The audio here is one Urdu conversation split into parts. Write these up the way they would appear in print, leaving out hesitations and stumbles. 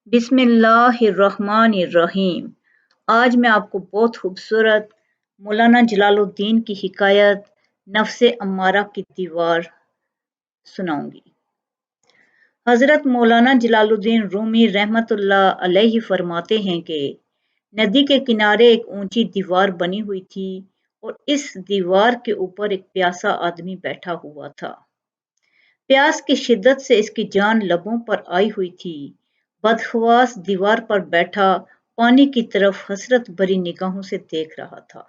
بسم اللہ الرحمن الرحیم۔ آج میں آپ کو بہت خوبصورت مولانا جلال الدین کی حکایت نفس امارہ کی دیوار سناؤں گی۔ حضرت مولانا جلال الدین رومی رحمت اللہ علیہ فرماتے ہیں کہ ندی کے کنارے ایک اونچی دیوار بنی ہوئی تھی اور اس دیوار کے اوپر ایک پیاسا آدمی بیٹھا ہوا تھا۔ پیاس کی شدت سے اس کی جان لبوں پر آئی ہوئی تھی۔ بدحواس دیوار پر بیٹھا پانی کی طرف حسرت بھری نگاہوں سے دیکھ رہا تھا۔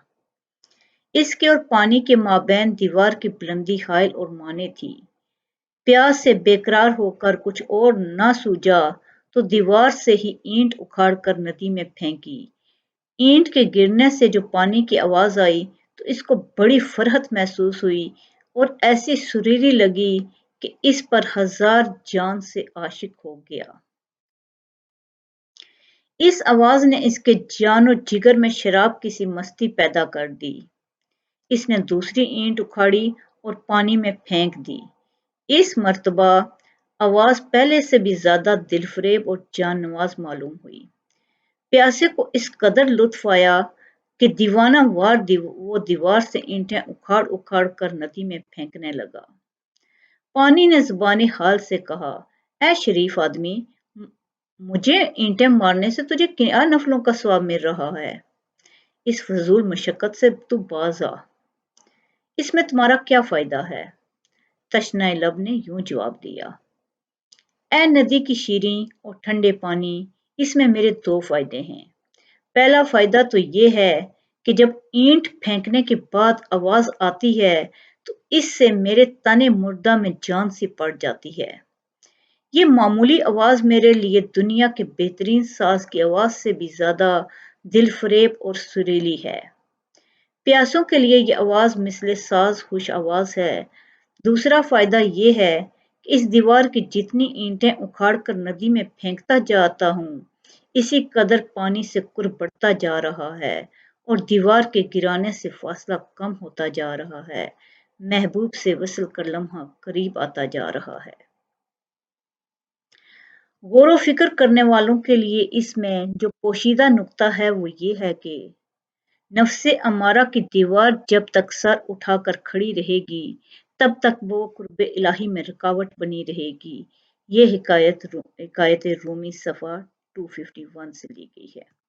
اس کے اور پانی کے مابین دیوار کی بلندی حائل اور مانے تھی۔ پیاس سے بے قرار ہو کر کچھ اور نہ سوجا تو دیوار سے ہی اینٹ اکھاڑ کر ندی میں پھینکی۔ اینٹ کے گرنے سے جو پانی کی آواز آئی تو اس کو بڑی فرحت محسوس ہوئی اور ایسی سریلی لگی کہ اس پر ہزار جان سے عاشق ہو گیا۔ اس آواز نے اس کے جان و جگر میں شراب کی سی مستی پیدا کر دی۔ اس نے دوسری اینٹ اکھاڑی اور پانی میں پھینک دی۔ اس مرتبہ آواز پہلے سے بھی زیادہ دل فریب اور جان نواز معلوم ہوئی۔ پیاسے کو اس قدر لطف آیا کہ دیوانہ وار وہ دیوار سے اینٹیں اکھاڑ اکھاڑ کر ندی میں پھینکنے لگا۔ پانی نے زبان حال سے کہا، اے شریف آدمی، مجھے اینٹیں مارنے سے تجھے کیا نفلوں کا ثواب مل رہا ہے؟ اس فضول مشقت سے تو باز آ۔ اس میں تمہارا کیا فائدہ ہے؟ تشنہ لب نے یوں جواب دیا، اے ندی کی شیریں اور ٹھنڈے پانی، اس میں میرے دو فائدے ہیں۔ پہلا فائدہ تو یہ ہے کہ جب اینٹ پھینکنے کے بعد آواز آتی ہے تو اس سے میرے تن مردہ میں جان سی پڑ جاتی ہے۔ یہ معمولی آواز میرے لیے دنیا کے بہترین ساز کی آواز سے بھی زیادہ دل فریب اور سریلی ہے۔ پیاسوں کے لیے یہ آواز مثل ساز خوش آواز ہے۔ دوسرا فائدہ یہ ہے کہ اس دیوار کی جتنی اینٹیں اکھاڑ کر ندی میں پھینکتا جاتا ہوں، اسی قدر پانی سے قرب بڑھتا جا رہا ہے اور دیوار کے گرانے سے فاصلہ کم ہوتا جا رہا ہے، محبوب سے وصل کا لمحہ قریب آتا جا رہا ہے۔ غور و فکر کرنے والوں کے لیے اس میں جو پوشیدہ نکتہ ہے وہ یہ ہے کہ نفس امارہ کی دیوار جب تک سر اٹھا کر کھڑی رہے گی تب تک وہ قرب الہی میں رکاوٹ بنی رہے گی۔ یہ حکایت رومی صفحہ 251 سے لی گئی ہے۔